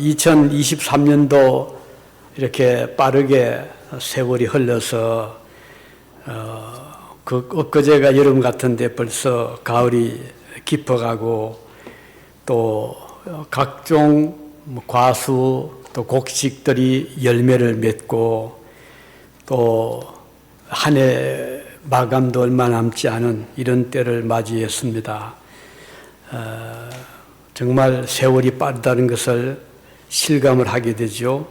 2023년도 이렇게 빠르게 세월이 흘러서 엊그제가 여름 같은데 벌써 가을이 깊어가고 또 각종 과수 또 곡식들이 열매를 맺고 또 한 해 마감도 얼마 남지 않은 이런 때를 맞이했습니다. 정말 세월이 빠르다는 것을 실감을 하게 되죠.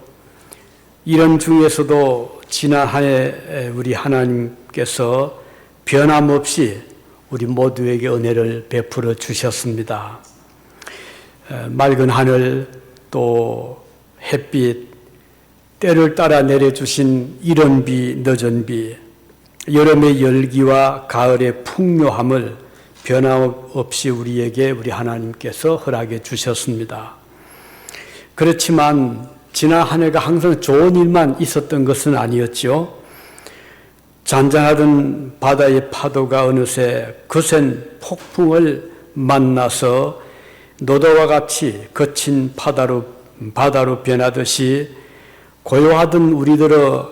이런 중에서도 지난 한 해 우리 하나님께서 변함없이 우리 모두에게 은혜를 베풀어 주셨습니다. 맑은 하늘 또 햇빛 때를 따라 내려주신 이른 비 늦은 비 여름의 열기와 가을의 풍요함을 변함없이 우리에게 우리 하나님께서 허락해 주셨습니다. 그렇지만 지난 한 해가 항상 좋은 일만 있었던 것은 아니었죠. 잔잔하던 바다의 파도가 어느새 거센 폭풍을 만나서 노도와 같이 거친 바다로 변하듯이 고요하던 우리들의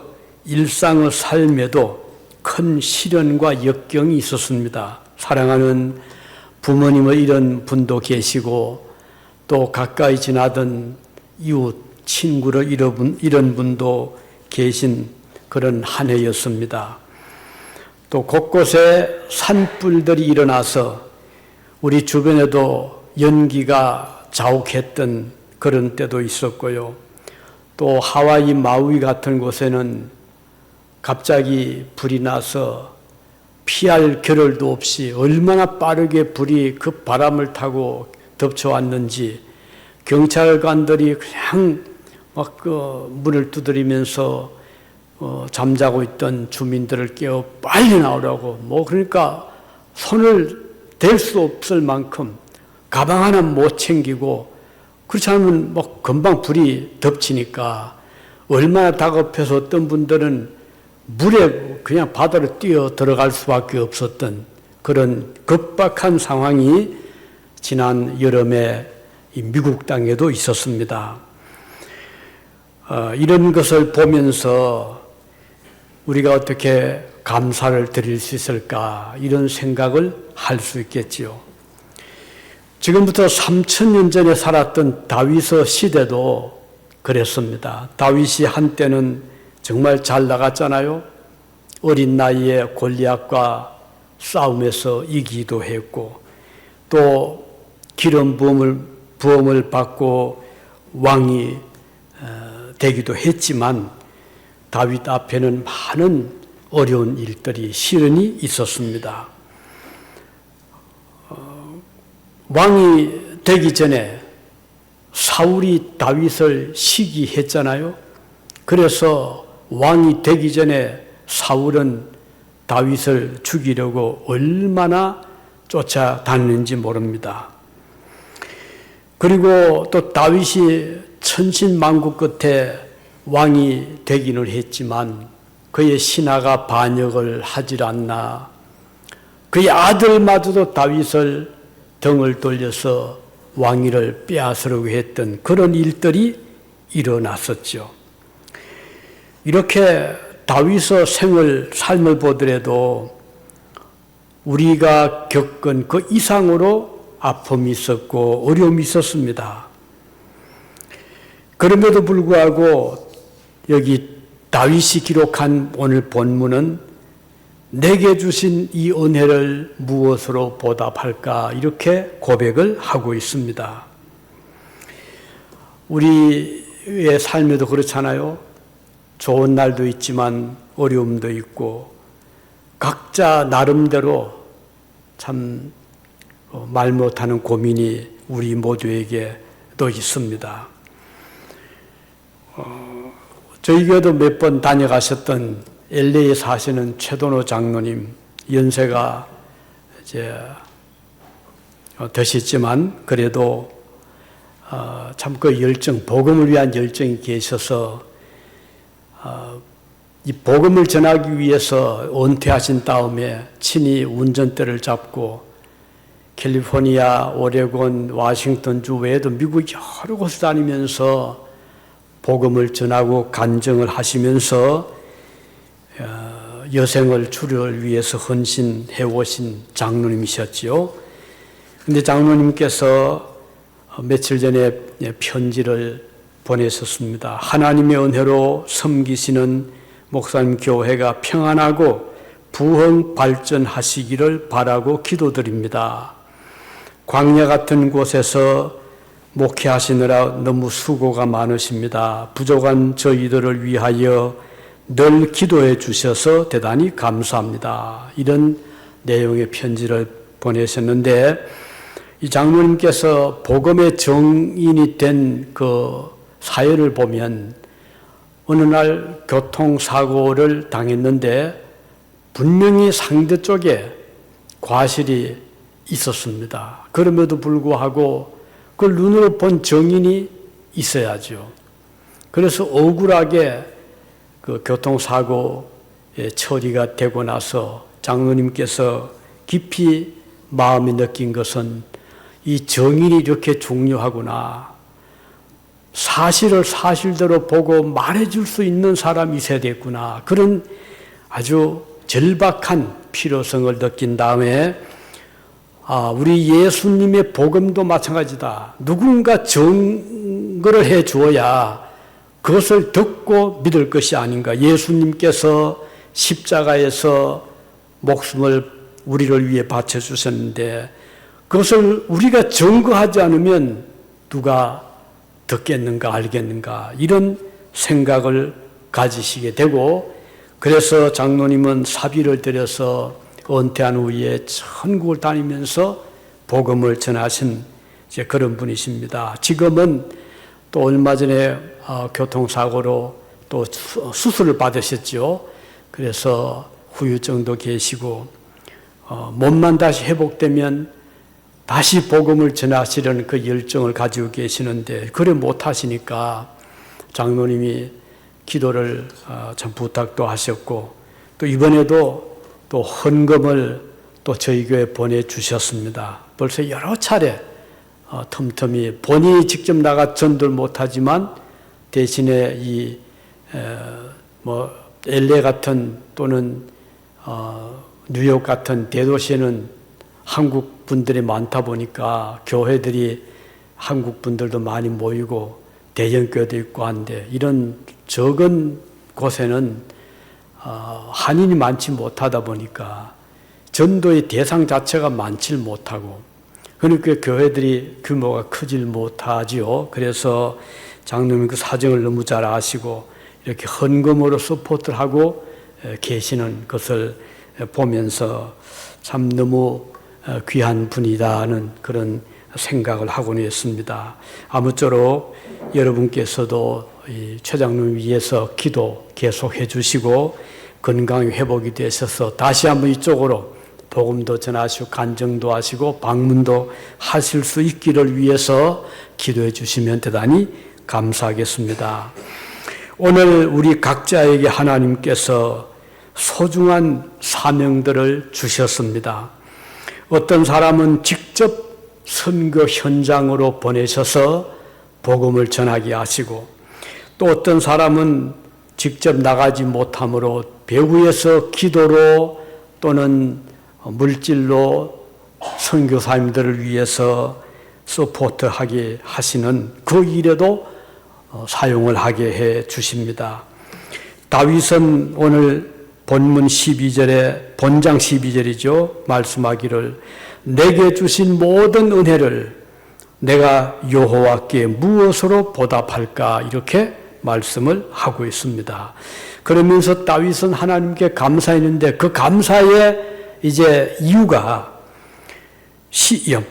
일상의 삶에도 큰 시련과 역경이 있었습니다. 사랑하는 부모님을 잃은 분도 계시고 또 가까이 지나던 이웃, 친구를 잃은 분도 계신 그런 한 해였습니다. 또 곳곳에 산불들이 일어나서 우리 주변에도 연기가 자욱했던 그런 때도 있었고요. 또 하와이 마우이 같은 곳에는 갑자기 불이 나서 피할 겨를도 없이 얼마나 빠르게 불이 그 바람을 타고 덮쳐왔는지 경찰관들이 그냥 막 문을 두드리면서 잠자고 있던 주민들을 깨워 빨리 나오라고 그러니까 손을 댈 수 없을 만큼 가방 하나 못 챙기고 그렇지 않으면 금방 불이 덮치니까 얼마나 다급해서 어떤 분들은 물에 그냥 바다로 뛰어 들어갈 수밖에 없었던 그런 급박한 상황이 지난 여름에 미국 땅에도 있었습니다. 이런 것을 보면서 우리가 어떻게 감사를 드릴 수 있을까 이런 생각을 할 수 있겠지요. 지금부터 3000년 전에 살았던 다윗의 시대도 그랬습니다. 다윗이 한때는 정말 잘 나갔잖아요. 어린 나이에 골리앗과 싸움에서 이기도 했고 또 기름 부음을 받고 왕이 되기도 했지만 다윗 앞에는 많은 어려운 일들이 시련이 있었습니다. 왕이 되기 전에 사울이 다윗을 시기했잖아요. 그래서 왕이 되기 전에 사울은 다윗을 죽이려고 얼마나 쫓아다녔는지 모릅니다. 그리고 또 다윗이 천신만고 끝에 왕이 되기는 했지만 그의 신하가 반역을 하질 않나 그의 아들마저도 다윗을 등을 돌려서 왕위를 빼앗으려고 했던 그런 일들이 일어났었죠. 이렇게 다윗의 삶을 보더라도 우리가 겪은 그 이상으로 아픔이 있었고 어려움이 있었습니다. 그럼에도 불구하고 여기 다윗이 기록한 오늘 본문은 내게 주신 이 은혜를 무엇으로 보답할까 이렇게 고백을 하고 있습니다. 우리의 삶에도 그렇잖아요. 좋은 날도 있지만 어려움도 있고 각자 나름대로 참 말 못하는 고민이 우리 모두에게도 있습니다. 저희 교회도 몇 번 다녀가셨던 LA에 사시는 최도노 장로님 연세가 이제 되셨지만 그래도 참 그 열정, 복음을 위한 열정이 계셔서 이 복음을 전하기 위해서 은퇴하신 다음에 친히 운전대를 잡고 캘리포니아, 오레곤, 워싱턴주 외에도 미국 여러 곳을 다니면서 복음을 전하고 간증을 하시면서 여생을 주를 위해서 헌신해 오신 장로님이셨지요. 근데 장로님께서 며칠 전에 편지를 보내셨습니다. 하나님의 은혜로 섬기시는 목사님 교회가 평안하고 부흥 발전하시기를 바라고 기도드립니다. 광야 같은 곳에서 목회하시느라 너무 수고가 많으십니다. 부족한 저희들을 위하여 늘 기도해 주셔서 대단히 감사합니다. 이런 내용의 편지를 보내셨는데 이 장로님께서 복음의 정인이 된 그 사연을 보면 어느 날 교통사고를 당했는데 분명히 상대 쪽에 과실이 있었습니다. 그럼에도 불구하고 그걸 눈으로 본 정인이 있어야죠. 그래서 억울하게 그 교통사고의 처리가 되고 나서 장로님께서 깊이 마음이 느낀 것은 이 정인이 이렇게 중요하구나. 사실을 사실대로 보고 말해줄 수 있는 사람이 있어야 되겠구나. 그런 아주 절박한 필요성을 느낀 다음에 우리 예수님의 복음도 마찬가지다. 누군가 증거를 해 주어야 그것을 듣고 믿을 것이 아닌가. 예수님께서 십자가에서 목숨을 우리를 위해 바쳐주셨는데 그것을 우리가 증거하지 않으면 누가 듣겠는가 알겠는가 이런 생각을 가지시게 되고 그래서 장로님은 사비를 들여서 은퇴한 후에 천국을 다니면서 복음을 전하신 이제 그런 분이십니다. 지금은 또 얼마 전에 교통사고로 또 수술을 받으셨죠. 그래서 후유증도 계시고 몸만 다시 회복되면 다시 복음을 전하시려는 그 열정을 가지고 계시는데 그래 못하시니까 장로님이 기도를 참 부탁도 하셨고 또 이번에도 또 헌금을 또 저희 교회에 보내주셨습니다. 벌써 여러 차례 틈틈이 본인이 직접 나가 전도를 못하지만 대신에 이 LA 같은 또는 뉴욕 같은 대도시에는 한국 분들이 많다 보니까 교회들이 한국 분들도 많이 모이고 대형교회도 있고 한데 이런 적은 곳에는 한인이 많지 못하다 보니까 전도의 대상 자체가 많지 못하고 그러니까 교회들이 규모가 크질 못하지요. 그래서 장로님 그 사정을 너무 잘 아시고 이렇게 헌금으로 서포트를 하고 계시는 것을 보면서 참 너무 귀한 분이다는 그런 생각을 하고는 있습니다. 아무쪼록 여러분께서도 이 최 장로님 위해서 기도 계속해 주시고 건강이 회복이 되셔서 다시 한번 이쪽으로 복음도 전하시고 간증도 하시고 방문도 하실 수 있기를 위해서 기도해 주시면 대단히 감사하겠습니다. 오늘 우리 각자에게 하나님께서 소중한 사명들을 주셨습니다. 어떤 사람은 직접 선교 현장으로 보내셔서 복음을 전하게 하시고 또 어떤 사람은 직접 나가지 못함으로 배후에서 기도로 또는 물질로 선교사님들을 위해서 서포트하게 하시는 그 일에도 사용을 하게 해 주십니다. 다윗은 오늘 본문 12절에 본장 12절이죠. 말씀하기를 내게 주신 모든 은혜를 내가 여호와께 무엇으로 보답할까 이렇게 말씀을 하고 있습니다. 그러면서 다윗은 하나님께 감사했는데 그 감사의 이제 이유가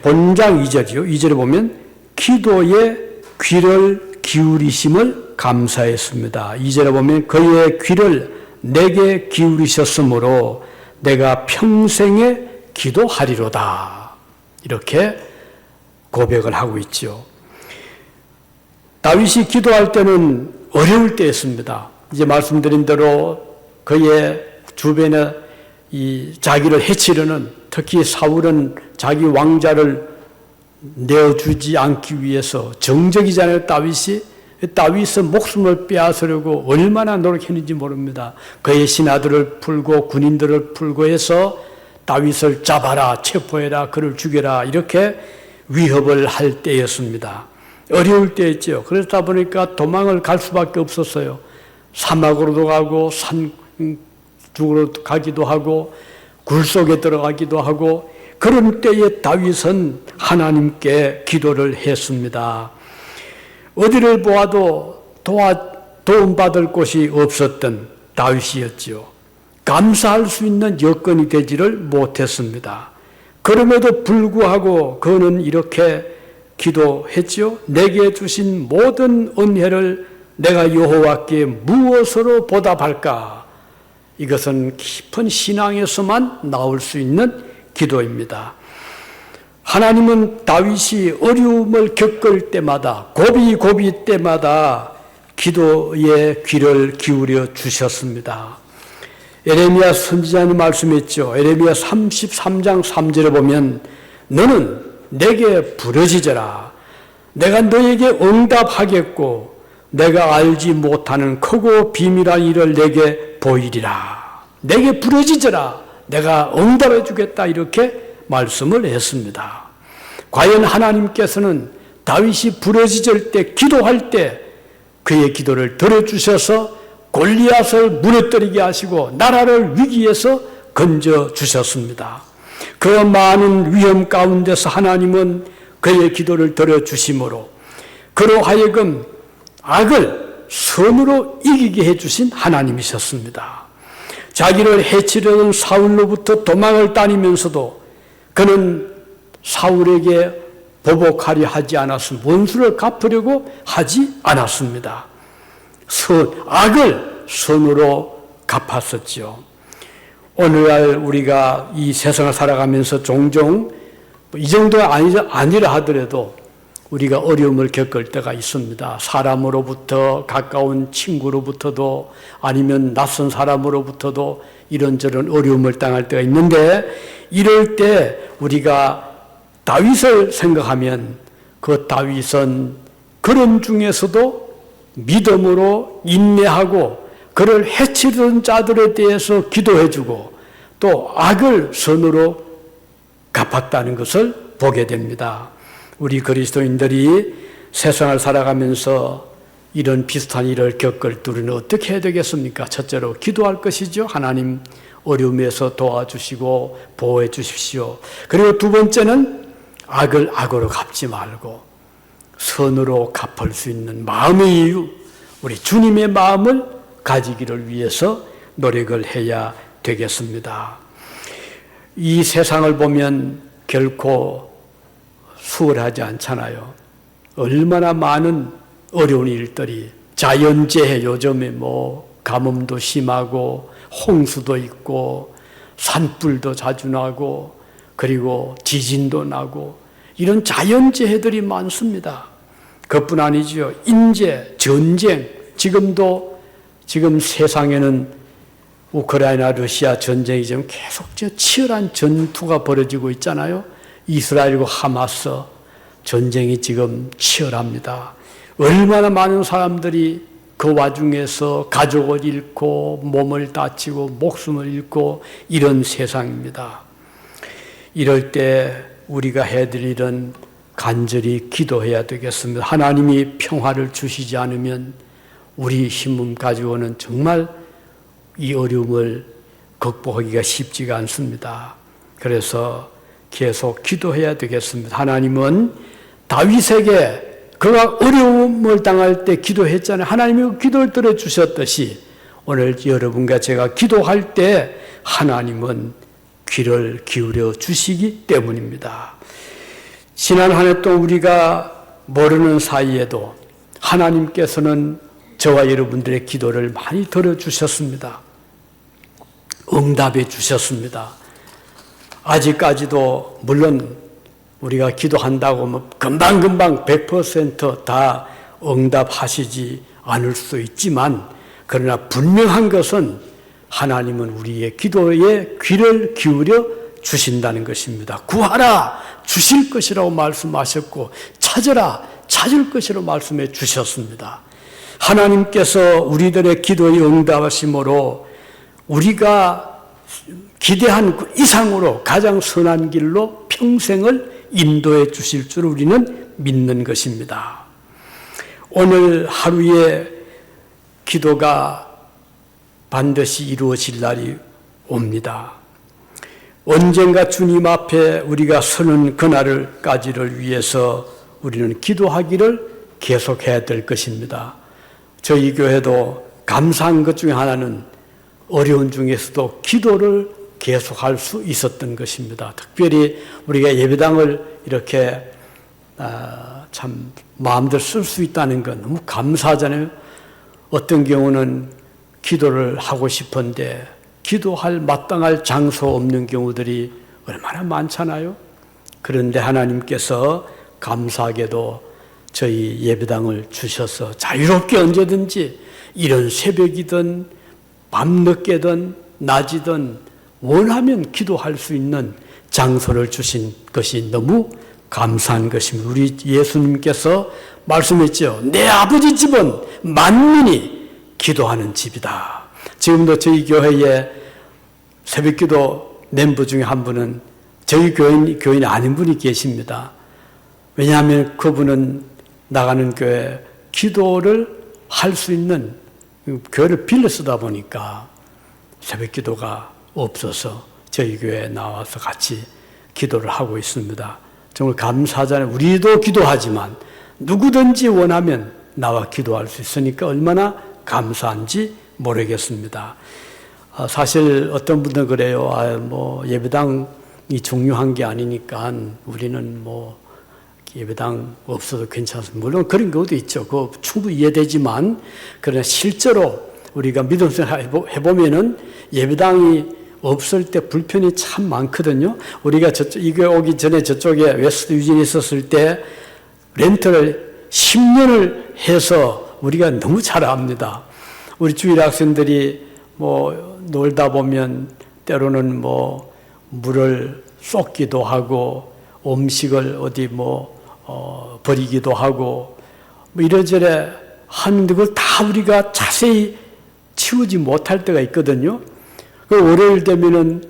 본장 2절이요. 2절에 보면 기도에 귀를 기울이심을 감사했습니다. 2절에 보면 그의 귀를 내게 기울이셨으므로 내가 평생에 기도하리로다. 이렇게 고백을 하고 있죠. 다윗이 기도할 때는 어려울 때였습니다. 이제 말씀드린 대로 그의 주변에 이 자기를 해치려는 특히 사울은 자기 왕자를 내어주지 않기 위해서 정적이잖아요. 다윗의 목숨을 빼앗으려고 얼마나 노력했는지 모릅니다. 그의 신하들을 풀고 군인들을 풀고 해서 다윗을 잡아라, 체포해라, 그를 죽여라 이렇게 위협을 할 때였습니다. 어려울 때였죠. 그러다 보니까 도망을 갈 수밖에 없었어요. 사막으로도 가고 산 쪽으로 가기도 하고 굴 속에 들어가기도 하고, 그런 때에 다윗은 하나님께 기도를 했습니다. 어디를 보아도 도움받을 곳이 없었던 다윗이었지요. 감사할 수 있는 여건이 되지를 못했습니다. 그럼에도 불구하고 그는 이렇게 기도했지요. 내게 주신 모든 은혜를 내가 여호와께 무엇으로 보답할까? 이것은 깊은 신앙에서만 나올 수 있는 기도입니다. 하나님은 다윗이 어려움을 겪을 때마다, 고비 때마다 기도에 귀를 기울여 주셨습니다. 에레미야 선지자님 말씀했죠. 에레미야 33장 3절에 보면 너는 내게 부르짖어라. 내가 너에게 응답하겠고 내가 알지 못하는 크고 비밀한 일을 내게 보이리라. 내게 부르짖어라. 내가 응답해 주겠다. 이렇게 말씀을 했습니다. 과연 하나님께서는 다윗이 부르짖을 때, 기도할 때 그의 기도를 들어주셔서 골리앗을 무너뜨리게 하시고 나라를 위기에서 건져주셨습니다. 그 많은 위험 가운데서 하나님은 그의 기도를 들어주심으로 그로 하여금 악을 선으로 이기게 해주신 하나님이셨습니다. 자기를 해치려는 사울로부터 도망을 다니면서도 그는 사울에게 보복하려 하지 않았습니다. 원수를 갚으려고 하지 않았습니다. 악을 선으로 갚았었죠. 오늘날 우리가 이 세상을 살아가면서 종종 이 정도가 아니라 하더라도 우리가 어려움을 겪을 때가 있습니다. 사람으로부터, 가까운 친구로부터도, 아니면 낯선 사람으로부터도 이런저런 어려움을 당할 때가 있는데, 이럴 때 우리가 다윗을 생각하면 그 다윗은 그런 중에서도 믿음으로 인내하고 그를 해치던 자들에 대해서 기도해주고 또 악을 선으로 갚았다는 것을 보게 됩니다. 우리 그리스도인들이 세상을 살아가면서 이런 비슷한 일을 겪을 때 우리는 어떻게 해야 되겠습니까? 첫째로 기도할 것이죠. 하나님 어려움에서 도와주시고 보호해 주십시오. 그리고 두 번째는 악을 악으로 갚지 말고 선으로 갚을 수 있는 마음의 이유, 우리 주님의 마음을 가지기를 위해서 노력을 해야 되겠습니다. 이 세상을 보면 결코 수월하지 않잖아요. 얼마나 많은 어려운 일들이, 자연재해, 요즘에 가뭄도 심하고 홍수도 있고 산불도 자주 나고 그리고 지진도 나고 이런 자연재해들이 많습니다. 그뿐 아니죠. 인재, 전쟁, 지금 세상에는 우크라이나, 러시아 전쟁이 지금 계속 치열한 전투가 벌어지고 있잖아요. 이스라엘과 하마스 전쟁이 지금 치열합니다. 얼마나 많은 사람들이 그 와중에서 가족을 잃고 몸을 다치고 목숨을 잃고 이런 세상입니다. 이럴 때 우리가 해야 될 일은 간절히 기도해야 되겠습니다. 하나님이 평화를 주시지 않으면 우리 힘을 가지고는 정말 이 어려움을 극복하기가 쉽지가 않습니다. 그래서 계속 기도해야 되겠습니다. 하나님은 다윗에게 그가 어려움을 당할 때 기도했잖아요. 하나님이 그 기도를 들어주셨듯이 오늘 여러분과 제가 기도할 때 하나님은 귀를 기울여 주시기 때문입니다. 지난 한 해 동안 우리가 모르는 사이에도 하나님께서는 저와 여러분들의 기도를 많이 들어주셨습니다. 응답해 주셨습니다. 아직까지도 물론 우리가 기도한다고 금방금방 100% 응답하시지 않을 수 있지만, 그러나 분명한 것은 하나님은 우리의 기도에 귀를 기울여 주신다는 것입니다. 구하라 주실 것이라고 말씀하셨고 찾으라 찾을 것이라고 말씀해 주셨습니다. 하나님께서 우리들의 기도의 응답하심으로 우리가 기대한 그 이상으로 가장 선한 길로 평생을 인도해 주실 줄 우리는 믿는 것입니다. 오늘 하루의 기도가 반드시 이루어질 날이 옵니다. 언젠가 주님 앞에 우리가 서는 그날까지를 위해서 우리는 기도하기를 계속해야 될 것입니다. 저희 교회도 감사한 것 중에 하나는 어려운 중에서도 기도를 계속할 수 있었던 것입니다. 특별히 우리가 예배당을 이렇게 참 마음대로 쓸 수 있다는 건 너무 감사하잖아요. 어떤 경우는 기도를 하고 싶은데 기도할 마땅할 장소 없는 경우들이 얼마나 많잖아요. 그런데 하나님께서 감사하게도 저희 예배당을 주셔서 자유롭게 언제든지 이런 새벽이든 밤늦게든 낮이든 원하면 기도할 수 있는 장소를 주신 것이 너무 감사한 것입니다. 우리 예수님께서 말씀했죠. 내 아버지 집은 만민이 기도하는 집이다. 지금도 저희 교회에 새벽기도 멤버 중에 한 분은 저희 교인이 아닌 분이 계십니다. 왜냐하면 그분은 나가는 교회 기도를 할 수 있는 교회를 빌려 쓰다 보니까 새벽기도가 없어서 저희 교회에 나와서 같이 기도를 하고 있습니다. 정말 감사하잖아요. 우리도 기도하지만 누구든지 원하면 나와 기도할 수 있으니까 얼마나 감사한지 모르겠습니다. 사실 어떤 분들은 그래요. 예배당이 중요한 게 아니니까 우리는 예배당 없어도 괜찮습니다. 물론 그런 경우도 있죠. 그거 충분히 이해되지만 그러나 실제로 우리가 믿음 생활 해보면은 예배당이 없을 때 불편이 참 많거든요. 우리가 이게 오기 전에 저쪽에 웨스트 유진에 있었을 때 렌트를 10년을 해서 우리가 너무 잘 압니다. 우리 주일 학생들이 놀다 보면 때로는 물을 쏟기도 하고 음식을 어디 버리기도 하고 이래저래 하는데 그걸 다 우리가 자세히 치우지 못할 때가 있거든요. 그 월요일 되면은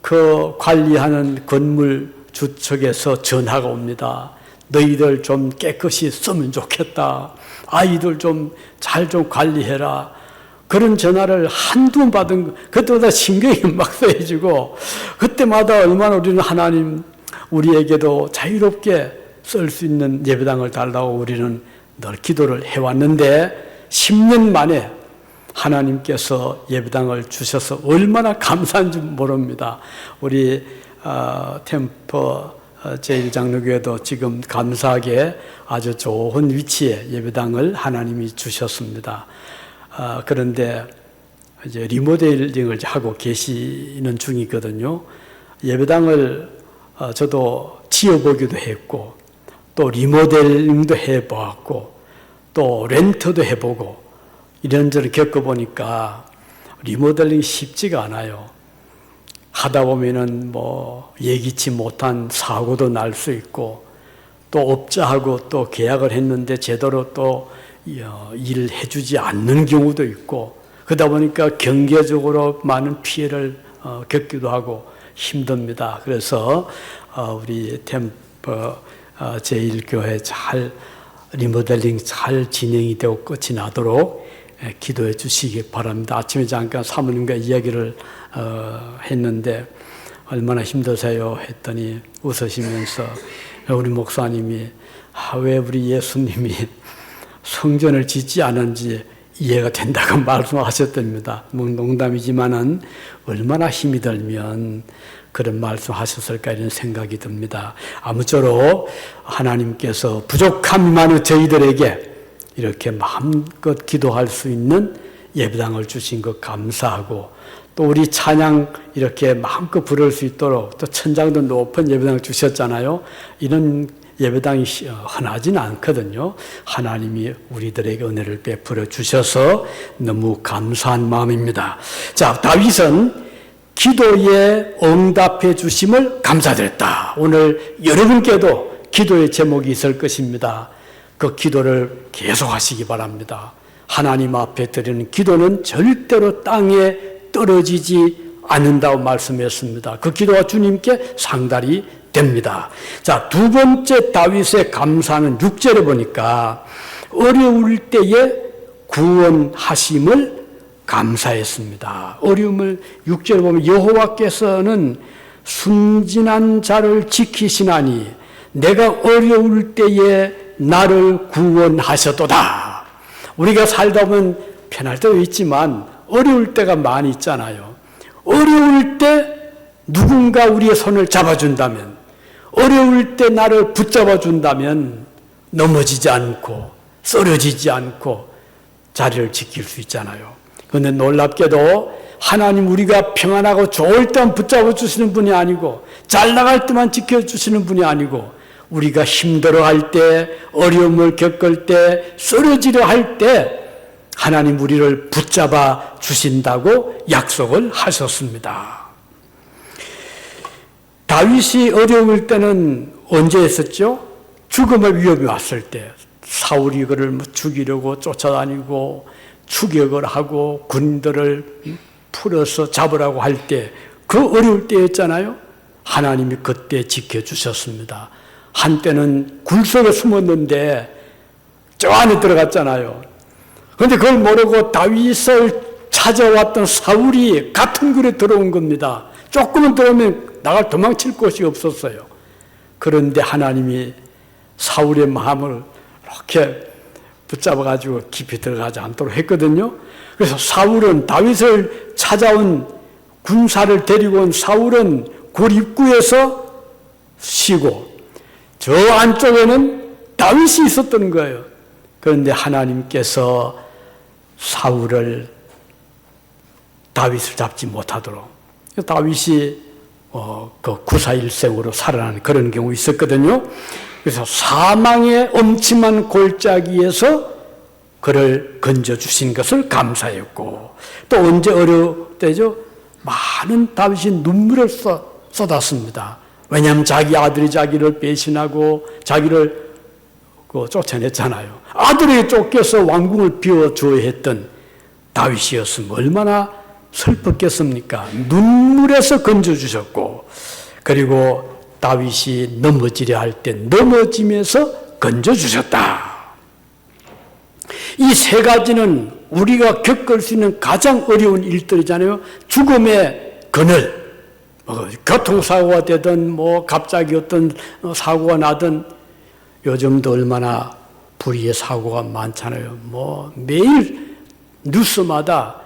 그 관리하는 건물 주측에서 전화가 옵니다. 너희들 좀 깨끗이 쓰면 좋겠다. 아이들 좀 잘 좀 관리해라. 그런 전화를 한두 번 받은 그때마다 신경이 막 쓰여지고 그때마다 얼마나 우리는 하나님 우리에게도 자유롭게 쓸 수 있는 예배당을 달라고 우리는 늘 기도를 해왔는데 10년 만에 하나님께서 예배당을 주셔서 얼마나 감사한지 모릅니다. 우리 템퍼 제1장로교회도 지금 감사하게 아주 좋은 위치에 예배당을 하나님이 주셨습니다. 그런데 이제 리모델링을 하고 계시는 중이거든요. 예배당을 저도 지어보기도 했고 또 리모델링도 해보았고 또 렌트도 해보고 이런저런 겪어보니까 리모델링이 쉽지가 않아요. 하다 보면은 예기치 못한 사고도 날 수 있고 또 업자하고 또 계약을 했는데 제대로 또 일을 해주지 않는 경우도 있고 그러다 보니까 경제적으로 많은 피해를 겪기도 하고 힘듭니다. 그래서 우리 템퍼 제1교회 잘 리모델링 잘 진행이 되고 끝이 나도록 기도해 주시기 바랍니다. 아침에 잠깐 사모님과 이야기를 했는데 얼마나 힘드세요 했더니 웃으시면서 우리 목사님이 왜 우리 예수님이 성전을 짓지 않은지 이해가 된다고 말씀하셨답니다. 농담이지만은 얼마나 힘이 들면 그런 말씀하셨을까 이런 생각이 듭니다. 아무쪼록 하나님께서 부족함이 많은 저희들에게 이렇게 마음껏 기도할 수 있는 예배당을 주신 것 감사하고 또 우리 찬양 이렇게 마음껏 부를 수 있도록 또 천장도 높은 예배당을 주셨잖아요. 이런 예배당이 흔하지는 않거든요. 하나님이 우리들에게 은혜를 베풀어 주셔서 너무 감사한 마음입니다. 자, 다윗은 기도에 응답해 주심을 감사드렸다. 오늘 여러분께도 기도의 제목이 있을 것입니다. 그 기도를 계속 하시기 바랍니다. 하나님 앞에 드리는 기도는 절대로 땅에 떨어지지 않는다고 말씀했습니다. 그 기도가 주님께 상달이 됩니다. 자, 두 번째 다윗의 감사는 6절에 보니까 어려울 때에 구원하심을 감사했습니다. 어려움을 6절에 보면 여호와께서는 순진한 자를 지키시나니 내가 어려울 때에 나를 구원하셨도다. 우리가 살다 보면 편할 때도 있지만 어려울 때가 많이 있잖아요. 어려울 때 누군가 우리의 손을 잡아준다면, 어려울 때 나를 붙잡아준다면 넘어지지 않고 쓰러지지 않고 자리를 지킬 수 있잖아요. 그런데 놀랍게도 하나님 우리가 평안하고 좋을 때만 붙잡아 주시는 분이 아니고 잘 나갈 때만 지켜주시는 분이 아니고 우리가 힘들어할 때, 어려움을 겪을 때, 쓰러지려 할 때 하나님 우리를 붙잡아 주신다고 약속을 하셨습니다. 다윗이 어려울 때는 언제 했었죠? 죽음의 위협이 왔을 때 사울이 그를 죽이려고 쫓아다니고 추격을 하고 군들을 풀어서 잡으라고 할 때 그 어려울 때였잖아요. 하나님이 그때 지켜주셨습니다. 한때는 굴 속에 숨었는데 저 안에 들어갔잖아요. 그런데 그걸 모르고 다윗을 찾아왔던 사울이 같은 굴에 들어온 겁니다. 조금은 들어오면 나갈 도망칠 곳이 없었어요. 그런데 하나님이 사울의 마음을 이렇게 붙잡아가지고 깊이 들어가지 않도록 했거든요. 그래서 사울은 다윗을 찾아온 군사를 데리고 온 사울은 굴 입구에서 쉬고 저 안쪽에는 다윗이 있었던 거예요. 그런데 하나님께서 사울을 다윗을 잡지 못하도록 다윗이 그 구사일생으로 살아나는 그런 경우 있었거든요. 그래서 사망의 엄침한 골짜기에서 그를 건져주신 것을 감사했고 또 언제 어려울 때죠? 많은 다윗이 눈물을 쏟았습니다. 왜냐하면 자기 아들이 자기를 배신하고 자기를 쫓아냈잖아요. 아들에게 쫓겨서 왕궁을 비워줘야 했던 다윗이었으면 얼마나 슬펐겠습니까? 눈물에서 건져주셨고 그리고 다윗이 넘어지려 할 때 넘어지면서 건져주셨다. 이 세 가지는 우리가 겪을 수 있는 가장 어려운 일들이잖아요. 죽음의 그늘, 교통사고가 되든 갑자기 어떤 사고가 나든 요즘도 얼마나 불의의 사고가 많잖아요. 매일 뉴스마다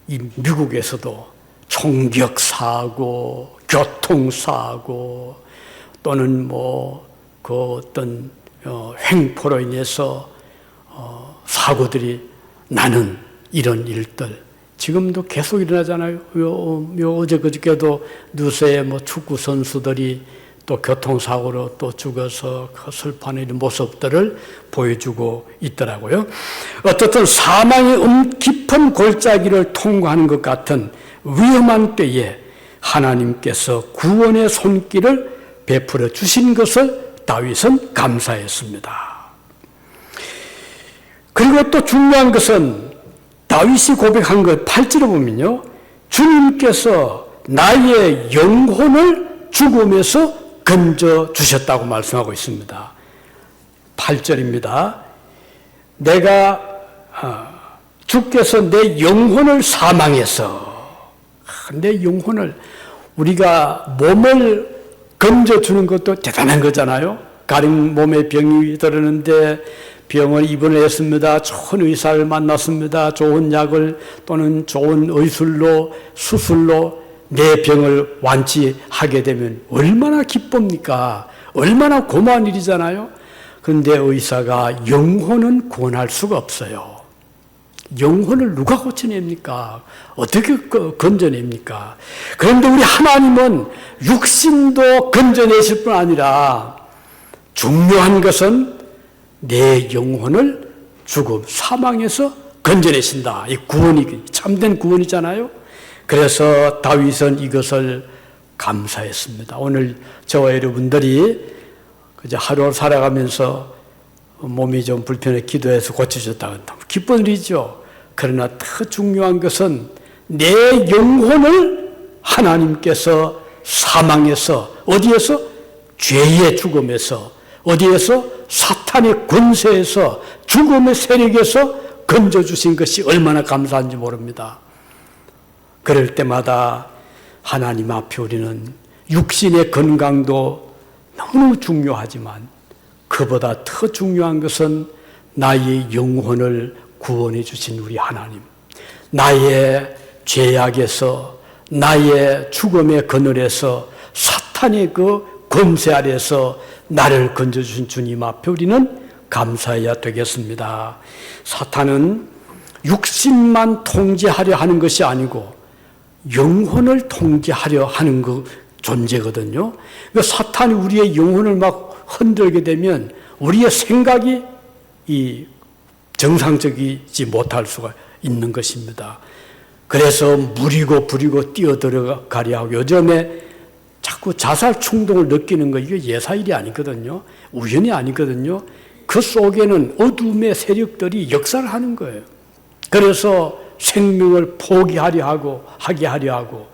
이 미국에서도 총격사고, 교통사고 또는 그 어떤 횡포로 인해서 사고들이 나는 이런 일들 지금도 계속 일어나잖아요. 어제 그저께도 뉴스에 축구 선수들이 또 교통사고로 또 죽어서 그 슬퍼하는 모습들을 보여주고 있더라고요. 어떻든 사망의 깊은 골짜기를 통과하는 것 같은 위험한 때에 하나님께서 구원의 손길을 베풀어 주신 것을 다윗은 감사했습니다. 그리고 또 중요한 것은 다윗이 고백한 것 8절에 보면요. 주님께서 나의 영혼을 죽음에서 건져주셨다고 말씀하고 있습니다. 8절입니다. 내가 주께서 내 영혼을 사망해서 내 영혼을 우리가 몸을 건져주는 것도 대단한 거잖아요. 가령 몸에 병이 들었는데 병을 입원을 했습니다. 좋은 의사를 만났습니다. 좋은 약을 또는 좋은 의술로 수술로 내 병을 완치하게 되면 얼마나 기쁩니까? 얼마나 고마운 일이잖아요. 그런데 의사가 영혼은 구원할 수가 없어요. 영혼을 누가 고쳐냅니까? 어떻게 건져냅니까? 그런데 우리 하나님은 육신도 건져내실 뿐 아니라 중요한 것은 내 영혼을 죽음, 사망에서 건져내신다. 이 구원이 참된 구원이잖아요. 그래서 다윗은 이것을 감사했습니다. 오늘 저와 여러분들이 그저 하루 살아가면서 몸이 좀 불편해 기도해서 고쳐졌다고 한다면 기쁜 일이죠. 그러나 더 중요한 것은 내 영혼을 하나님께서 사망에서, 어디에서? 죄의 죽음에서, 어디에서? 사탄의 권세에서, 죽음의 세력에서 건져주신 것이 얼마나 감사한지 모릅니다. 그럴 때마다 하나님 앞에 우리는 육신의 건강도 너무 중요하지만 그보다 더 중요한 것은 나의 영혼을 구원해 주신 우리 하나님, 나의 죄악에서, 나의 죽음의 그늘에서, 사탄의 그 권세 아래에서 나를 건져주신 주님 앞에 우리는 감사해야 되겠습니다. 사탄은 육신만 통제하려 하는 것이 아니고 영혼을 통제하려 하는 그 존재거든요. 그러니까 사탄이 우리의 영혼을 막 흔들게 되면 우리의 생각이 정상적이지 못할 수가 있는 것입니다. 그래서 무리고 부리고 뛰어들어가려 하고, 요즘에 자꾸 자살 충동을 느끼는 거, 이게 예사일이 아니거든요. 우연이 아니거든요. 그 속에는 어둠의 세력들이 역사를 하는 거예요. 그래서 생명을 포기하려 하고, 하게 하려 하고,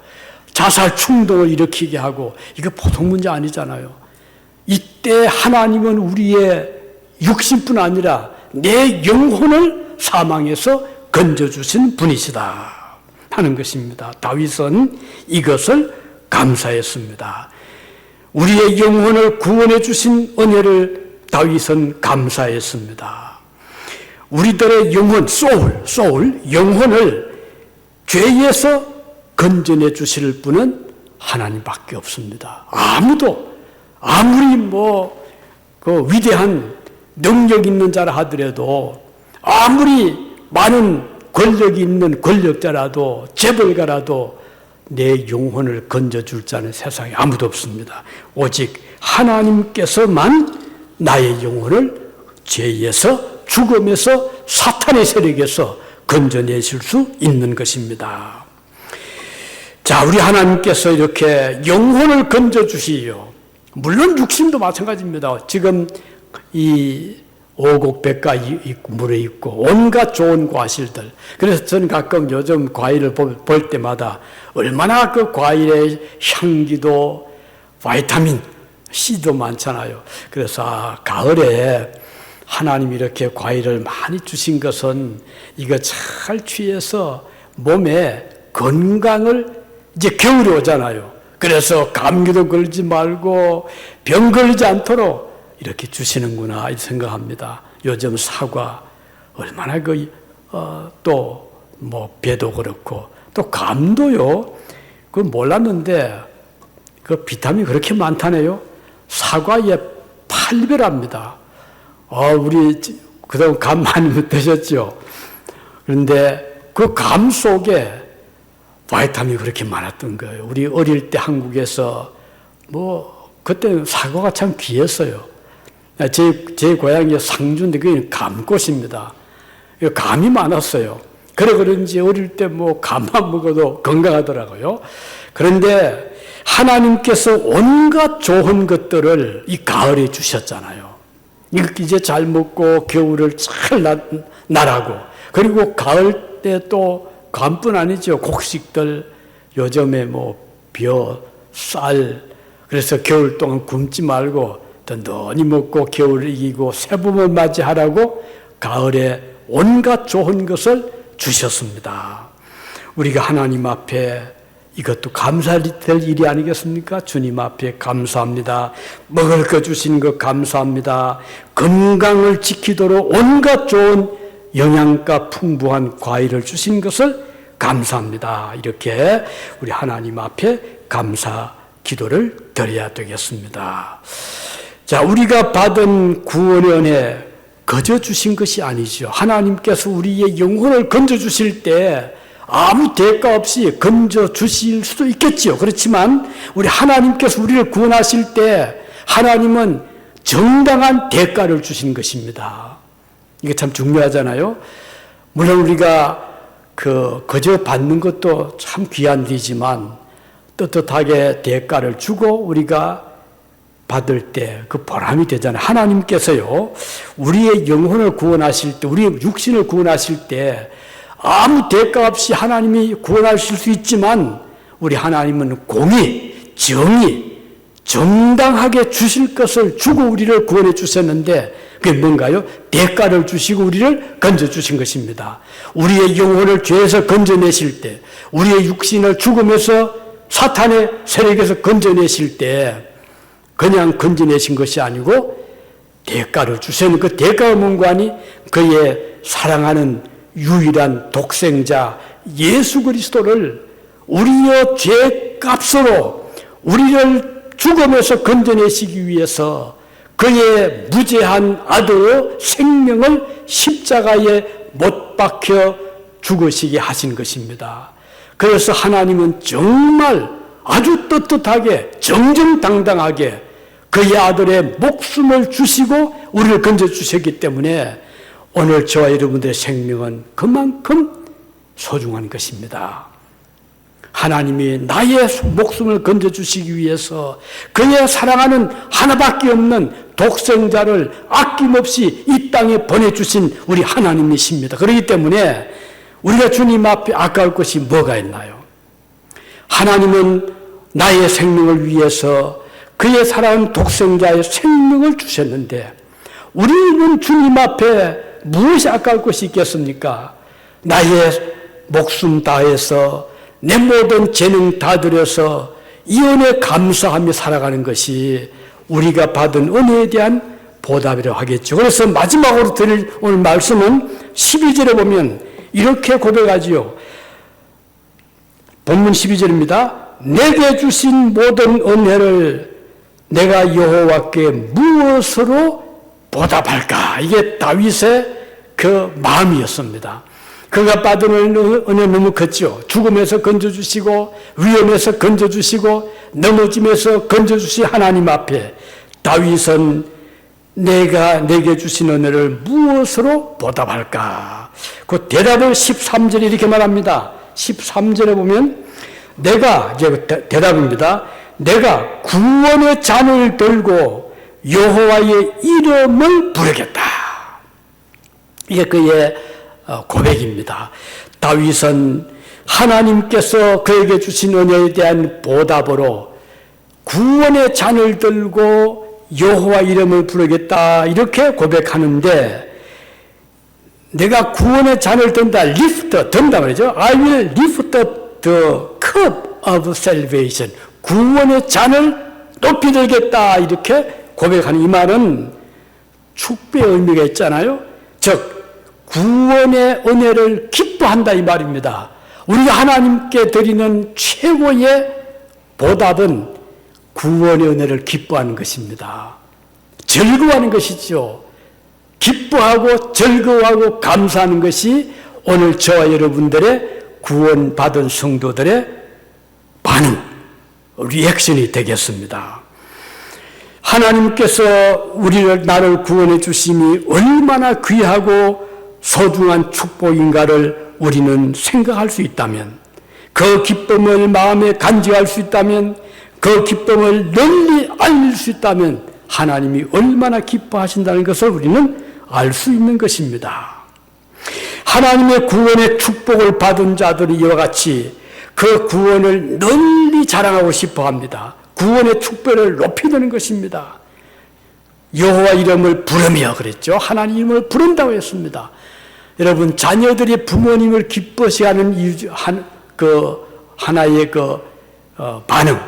자살 충동을 일으키게 하고, 이게 보통 문제 아니잖아요. 이때 하나님은 우리의 육신뿐 아니라 내 영혼을 사망에서 건져주신 분이시다 하는 것입니다. 다윗은 이것을 감사했습니다. 우리의 영혼을 구원해 주신 은혜를 다윗은 감사했습니다. 우리들의 영혼, 소울, 영혼을 죄에서 건져내 주실 분은 하나님밖에 없습니다. 아무도, 아무리 그 위대한 능력 있는 자라 하더라도, 아무리 많은 권력이 있는 권력자라도, 재벌가라도 내 영혼을 건져줄 자는 세상에 아무도 없습니다. 오직 하나님께서만 나의 영혼을 죄에서, 죽음에서, 사탄의 세력에서 건져내실 수 있는 것입니다. 자, 우리 하나님께서 이렇게 영혼을 건져주시요. 물론 육신도 마찬가지입니다. 지금 이 오곡백과 물에 있고 온갖 좋은 과실들. 그래서 저는 가끔 요즘 과일을 볼 때마다 얼마나 그 과일의 향기도 바이타민 C도 많잖아요. 그래서 가을에 하나님이 이렇게 과일을 많이 주신 것은 이거 잘 취해서 몸에 건강을, 이제 겨울이 오잖아요. 그래서 감기도 걸지 말고 병 걸리지 않도록 이렇게 주시는구나 생각합니다. 요즘 사과 얼마나 또 배도 그렇고 또 감도요. 그 몰랐는데 그 비타민 그렇게 많다네요. 사과에 8배랍니다. 우리 그동안 감 많이 드셨죠? 그런데 그 감 속에 바이타민이 그렇게 많았던 거예요. 우리 어릴 때 한국에서 그때는 사과가 참 귀했어요. 제 고향이 상주인데 그게 감꽃입니다. 감이 많았어요. 그래 그런지 어릴 때 감만 먹어도 건강하더라고요. 그런데 하나님께서 온갖 좋은 것들을 이 가을에 주셨잖아요. 이제 잘 먹고 겨울을 잘 나라고, 그리고 가을 때 또 감뿐 아니죠. 곡식들 요즘에 벼, 쌀, 그래서 겨울 동안 굶지 말고 든든히 먹고 겨울을 이기고 새봄을 맞이하라고 가을에 온갖 좋은 것을 주셨습니다. 우리가 하나님 앞에 이것도 감사될 일이 아니겠습니까? 주님 앞에 감사합니다. 먹을 거 주신 것 감사합니다. 건강을 지키도록 온갖 좋은 영양가 풍부한 과일을 주신 것을 감사합니다. 이렇게 우리 하나님 앞에 감사 기도를 드려야 되겠습니다. 자, 우리가 받은 구원의 은혜 거저 주신 것이 아니죠. 하나님께서 우리의 영혼을 건져 주실 때 아무 대가 없이 건져 주실 수도 있겠죠. 그렇지만 우리 하나님께서 우리를 구원하실 때 하나님은 정당한 대가를 주신 것입니다. 이게 참 중요하잖아요. 물론 우리가 그저 받는 것도 참 귀한 일이지만 떳떳하게 대가를 주고 우리가 받을 때 그 보람이 되잖아요. 하나님께서요, 우리의 영혼을 구원하실 때, 우리의 육신을 구원하실 때 아무 대가 없이 하나님이 구원하실 수 있지만 우리 하나님은 공의, 정의, 정당하게 주실 것을 주고 우리를 구원해 주셨는데 그게 뭔가요? 대가를 주시고 우리를 건져주신 것입니다. 우리의 영혼을 죄에서 건져내실 때, 우리의 육신을 죽음에서 사탄의 세력에서 건져내실 때 그냥 건져내신 것이 아니고 대가를 주셨는 그 대가가 뭔가 하니 그의 사랑하는 유일한 독생자 예수 그리스도를 우리의 죄값으로 우리를 죽음에서 건져내시기 위해서 그의 무죄한 아들의 생명을 십자가에 못 박혀 죽으시게 하신 것입니다. 그래서 하나님은 정말 아주 떳떳하게 정정당당하게 그의 아들의 목숨을 주시고 우리를 건져주셨기 때문에 오늘 저와 여러분들의 생명은 그만큼 소중한 것입니다. 하나님이 나의 목숨을 건져주시기 위해서 그의 사랑하는 하나밖에 없는 독생자를 아낌없이 이 땅에 보내주신 우리 하나님이십니다. 그렇기 때문에 우리가 주님 앞에 아까울 것이 뭐가 있나요? 하나님은 나의 생명을 위해서 그의 사랑하는 독생자의 생명을 주셨는데 우리는 주님 앞에 무엇이 아까울 것이 있겠습니까? 나의 목숨 다해서 내 모든 재능 다 들여서 이 은혜에 감사하며 살아가는 것이 우리가 받은 은혜에 대한 보답이라고 하겠죠. 그래서 마지막으로 드릴 오늘 말씀은 12절에 보면 이렇게 고백하지요. 본문 12절입니다. 내게 주신 모든 은혜를 내가 여호와께 무엇으로 보답할까? 이게 다윗의 그 마음이었습니다. 그가 받은 은혜 너무 컸죠. 죽음에서 건져주시고 위험에서 건져주시고 넘어짐에서 건져주신 하나님 앞에 다윗은 내가 내게 주신 은혜를 무엇으로 보답할까? 그 대답을 13절에 이렇게 말합니다. 13절에 보면 내가 이제 대답입니다. 내가 구원의 잔을 들고 여호와의 이름을 부르겠다. 이게 그의 고백입니다. 다윗은 하나님께서 그에게 주신 은혜에 대한 보답으로 구원의 잔을 들고 여호와 이름을 부르겠다 이렇게 고백하는데 내가 구원의 잔을 든다, 든다 말이죠. I will lift up the cup of salvation. 구원의 잔을 높이 들겠다 이렇게 고백하는 이 말은 축배의 의미가 있잖아요. 즉 구원의 은혜를 기뻐한다 이 말입니다. 우리가 하나님께 드리는 최고의 보답은 구원의 은혜를 기뻐하는 것입니다. 즐거워하는 것이죠. 기뻐하고 즐거워하고 감사하는 것이 오늘 저와 여러분들의 구원받은 성도들의 반응, 리액션이 되겠습니다. 하나님께서 나를 구원해 주심이 얼마나 귀하고 소중한 축복인가를 우리는 생각할 수 있다면, 그 기쁨을 마음에 간직할 수 있다면, 그 기쁨을 널리 알릴 수 있다면 하나님이 얼마나 기뻐하신다는 것을 우리는 알 수 있는 것입니다. 하나님의 구원의 축복을 받은 자들이 이와 같이 그 구원을 널리 자랑하고 싶어 합니다. 구원의 축복을 높이는 것입니다. 여호와 이름을 부르며 그랬죠. 하나님 이름을 부른다고 했습니다. 여러분, 자녀들이 부모님을 기뻐시 하는 하나의 반응,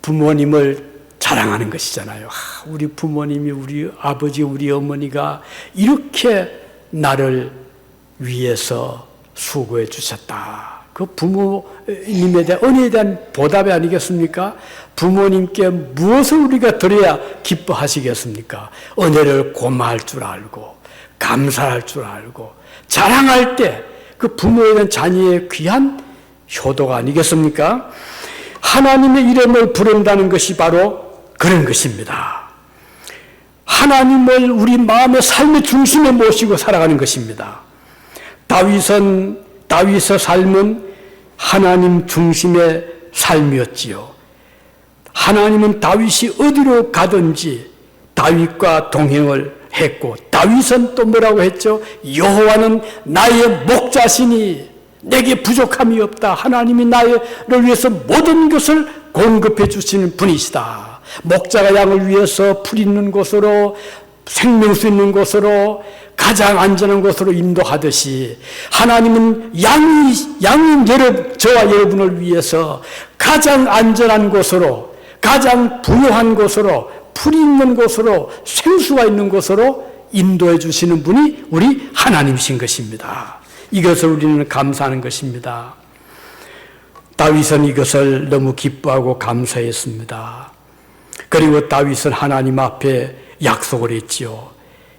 부모님을 자랑하는 것이잖아요. 우리 부모님이, 우리 아버지, 우리 어머니가 이렇게 나를 위해서 수고해 주셨다. 그 부모님에 대한 은혜에 대한 보답이 아니겠습니까? 부모님께 무엇을 우리가 드려야 기뻐하시겠습니까? 은혜를 고마할 줄 알고 감사할 줄 알고 자랑할 때 그 부모에 대한 자녀의 귀한 효도가 아니겠습니까? 하나님의 이름을 부른다는 것이 바로 그런 것입니다. 하나님을 우리 마음의 삶의 중심에 모시고 살아가는 것입니다. 다윗은 다윗의 삶은 하나님 중심의 삶이었지요. 하나님은 다윗이 어디로 가든지 다윗과 동행을 했고, 다윗은 또 뭐라고 했죠? 여호와는 나의 목자시니 내게 부족함이 없다. 하나님이 나를 위해서 모든 것을 공급해 주시는 분이시다. 목자가 양을 위해서 풀 있는 곳으로, 생명수 있는 곳으로, 가장 안전한 곳으로 인도하듯이 하나님은 양인 저와 여러분을 위해서 가장 안전한 곳으로, 가장 부유한 곳으로, 풀이 있는 곳으로, 생수가 있는 곳으로 인도해 주시는 분이 우리 하나님이신 것입니다. 이것을 우리는 감사하는 것입니다. 다윗은 이것을 너무 기뻐하고 감사했습니다. 그리고 다윗은 하나님 앞에 약속을 했지요.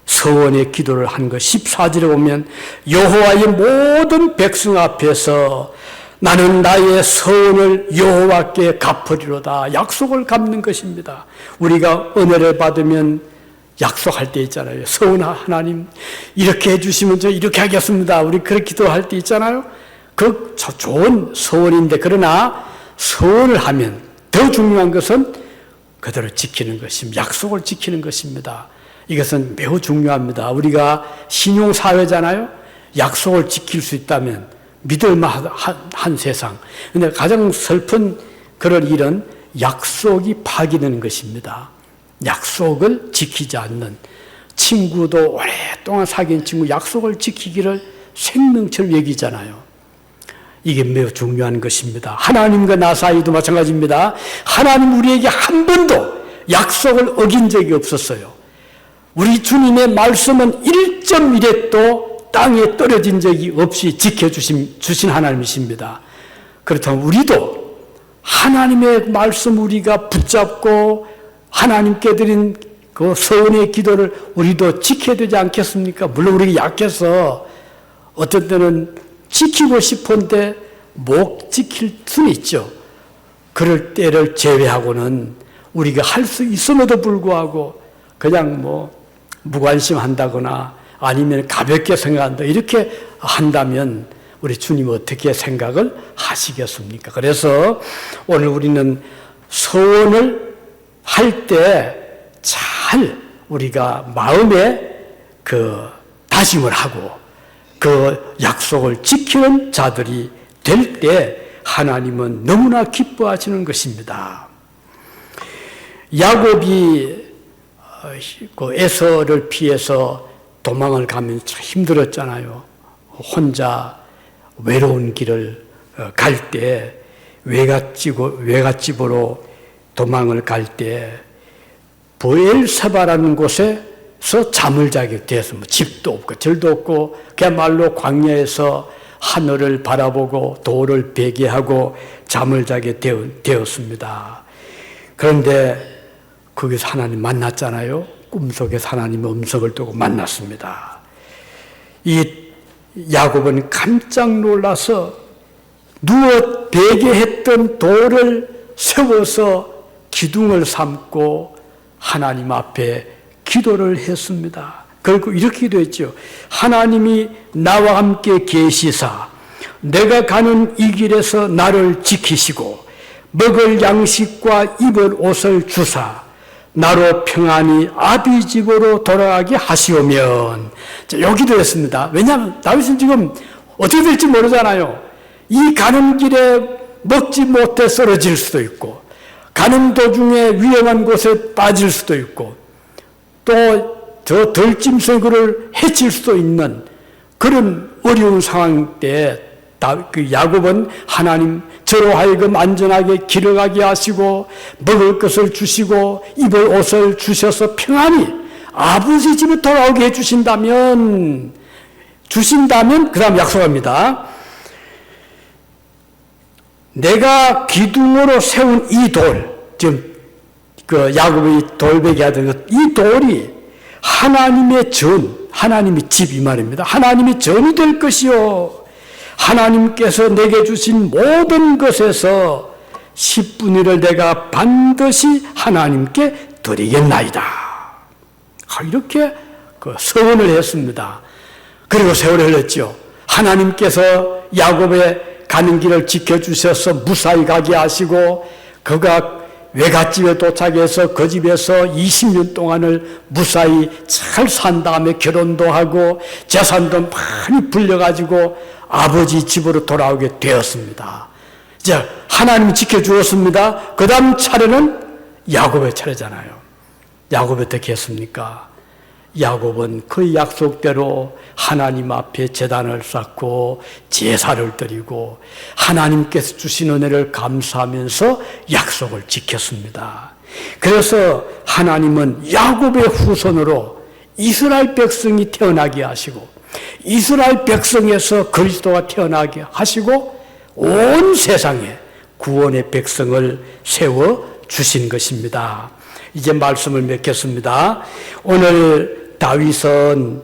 서원의 기도를 한 것 14절에 보면 여호와의 모든 백성 앞에서 나는 나의 서원을 여호와께 갚으리로다. 약속을 갚는 것입니다. 우리가 은혜를 받으면 약속할 때 있잖아요. 서원 하나님 이렇게 해주시면 저 이렇게 하겠습니다. 우리 그렇게 기도할 때 있잖아요. 그 좋은 서원인데, 그러나 서원을 하면 더 중요한 것은 그대로 지키는 것입니다. 약속을 지키는 것입니다. 이것은 매우 중요합니다. 우리가 신용사회잖아요. 약속을 지킬 수 있다면 믿을만한 세상. 그런데 가장 슬픈 그런 일은 약속이 파기되는 것입니다. 약속을 지키지 않는 친구도, 오랫동안 사귄 친구 약속을 지키기를 생명처럼 여기잖아요. 이게 매우 중요한 것입니다. 하나님과 나 사이도 마찬가지입니다. 하나님 우리에게 한 번도 약속을 어긴 적이 없었어요. 우리 주님의 말씀은 1.1획도 땅에 떨어진 적이 없이 지켜주신 하나님이십니다. 그렇다면 우리도 하나님의 말씀 우리가 붙잡고 하나님께 드린 그 서원의 기도를 우리도 지켜야 되지 않겠습니까? 물론 우리가 약해서 어떤 때는 지키고 싶은데 못 지킬 수는 있죠. 그럴 때를 제외하고는 우리가 할 수 있음에도 불구하고 그냥 무관심한다거나 아니면 가볍게 생각한다 이렇게 한다면 우리 주님 어떻게 생각을 하시겠습니까? 그래서 오늘 우리는 서원을 할 때 잘 우리가 마음에 그 다짐을 하고 그 약속을 지키는 자들이 될 때 하나님은 너무나 기뻐하시는 것입니다. 야곱이 그 에서를 피해서 도망을 가면 참 힘들었잖아요. 혼자 외로운 길을 갈 때 외갓집으로 도망을 갈 때 브엘세바라는 곳에서 잠을 자게 되어서 집도 없고 절도 없고 그야말로 광야에서 하늘을 바라보고 돌을 베개하고 잠을 자게 되었습니다. 그런데 거기서 하나님 만났잖아요. 꿈속에서 하나님의 음성을 두고 만났습니다. 이 야곱은 깜짝 놀라서 누워 베개했던 돌을 세워서 기둥을 삼고 하나님 앞에 기도를 했습니다. 그리고 이렇게 기도했죠. 하나님이 나와 함께 계시사 내가 가는 이 길에서 나를 지키시고 먹을 양식과 입을 옷을 주사 나로 평안히 아비 집으로 돌아가게 하시오면. 여기도 했습니다. 왜냐하면 다윗은 지금 어떻게 될지 모르잖아요. 이 가는 길에 먹지 못해 쓰러질 수도 있고 가는 도중에 위험한 곳에 빠질 수도 있고 또 저 들짐승을 해칠 수도 있는 그런 어려운 상황 때 그 야곱은 하나님 저로 하여금 안전하게 길을 가게 하시고 먹을 것을 주시고 입을 옷을 주셔서 평안히 아버지 집에 돌아오게 해주신다면 그 다음 약속합니다. 내가 기둥으로 세운 이 돌, 지금 그 야곱이 돌베개 하던 이 돌이 하나님의 하나님의 집 이 말입니다. 하나님의 전이 될 것이요. 하나님께서 내게 주신 모든 것에서 10분의 1을 내가 반드시 하나님께 드리겠나이다. 이렇게 그 서원을 했습니다. 그리고 세월을 흘렀죠. 하나님께서 야곱의 가는 길을 지켜주셔서 무사히 가게 하시고 그가 외갓집에 도착해서 그 집에서 20년 동안을 무사히 잘 산 다음에 결혼도 하고 재산도 많이 불려가지고 아버지 집으로 돌아오게 되었습니다. 이제 하나님이 지켜주었습니다. 그 다음 차례는 야곱의 차례잖아요. 야곱이 어떻게 했습니까? 야곱은 그 약속대로 하나님 앞에 제단을 쌓고 제사를 드리고 하나님께서 주신 은혜를 감사하면서 약속을 지켰습니다. 그래서 하나님은 야곱의 후손으로 이스라엘 백성이 태어나게 하시고 이스라엘 백성에서 그리스도가 태어나게 하시고 온 세상에 구원의 백성을 세워 주신 것입니다. 이제 말씀을 맺겠습니다. 오늘 다윗은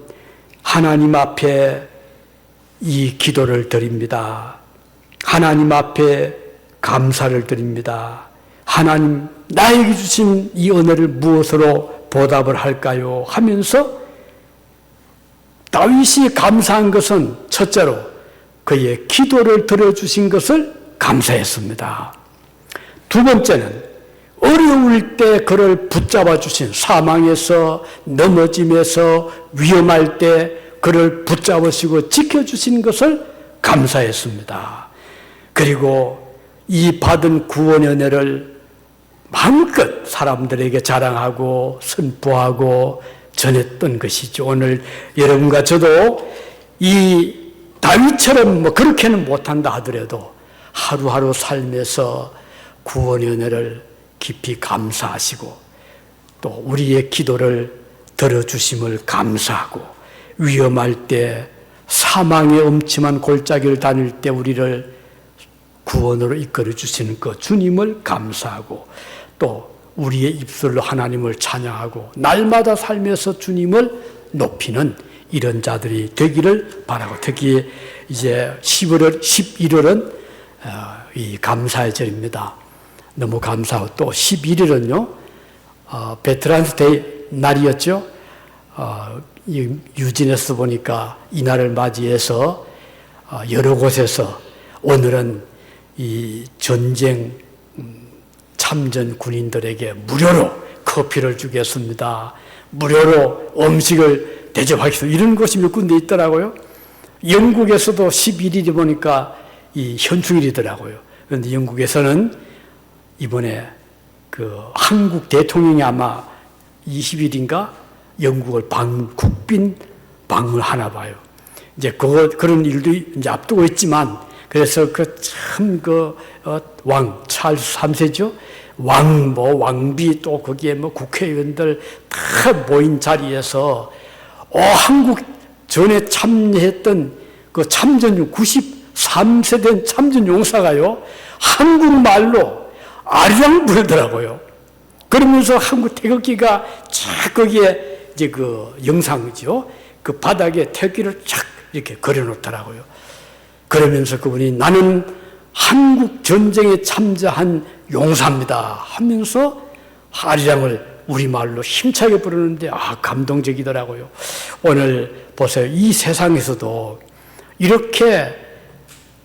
하나님 앞에 이 기도를 드립니다. 하나님 앞에 감사를 드립니다. 하나님, 나에게 주신 이 은혜를 무엇으로 보답을 할까요? 하면서 다윗이 감사한 것은 첫째로 그의 기도를 들어주신 것을 감사했습니다. 두 번째는 어려울 때 그를 붙잡아 주신, 사망에서 넘어짐에서 위험할 때 그를 붙잡으시고 지켜주신 것을 감사했습니다. 그리고 이 받은 구원의 은혜를 마음껏 사람들에게 자랑하고 선포하고 전했던 것이죠. 오늘 여러분과 저도 이 다윗처럼 그렇게는 못한다 하더라도 하루하루 삶에서 구원의 은혜를 깊이 감사하시고 또 우리의 기도를 들어주심을 감사하고 위험할 때 사망의 엄침한 골짜기를 다닐 때 우리를 구원으로 이끌어 주시는 그 주님을 감사하고 또 우리의 입술로 하나님을 찬양하고 날마다 삶에서 주님을 높이는 이런 자들이 되기를 바라고, 특히 이제 11월은 이 감사의 절입니다. 너무 감사하고 또 11일은요 베테랑스 데이 날이었죠. 유진에서 보니까 이날을 맞이해서 여러 곳에서 오늘은 이 전쟁 참전 군인들에게 무료로 커피를 주겠습니다. 무료로 음식을 대접하겠습니다. 이런 곳이 몇 군데 있더라고요. 영국에서도 11일이 보니까 이 현충일이더라고요. 그런데 영국에서는 이번에 그 한국 대통령이 아마 20일인가 영국을 국빈 방문하나 봐요. 이제 그런 일도 이제 앞두고 있지만, 그래서 왕 찰스 3세죠. 왕비 또 거기에 국회의원들 다 모인 자리에서 한국 전에 참여했던 그 참전 93세 된 참전 용사가요 한국말로 아리랑 부르더라고요. 그러면서 한국 태극기가 쫙 거기에 이제 그 영상이죠. 그 바닥에 태극기를 쫙 이렇게 그려놓더라고요. 그러면서 그분이 나는 한국 전쟁에 참전한 용사입니다 하면서 아리랑을 우리말로 힘차게 부르는데 감동적이더라고요. 오늘 보세요. 이 세상에서도 이렇게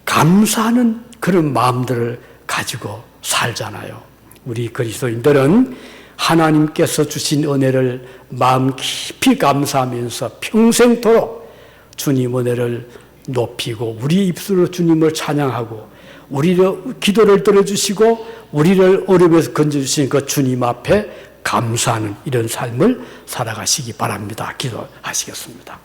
감사하는 그런 마음들을 가지고 살잖아요. 우리 그리스도인들은 하나님께서 주신 은혜를 마음 깊이 감사하면서 평생토록 주님 은혜를 높이고 우리 입술로 주님을 찬양하고 우리를 기도를 들어주시고 우리를 어려움에서 건져주신 그 주님 앞에 감사하는 이런 삶을 살아가시기 바랍니다. 기도하시겠습니다.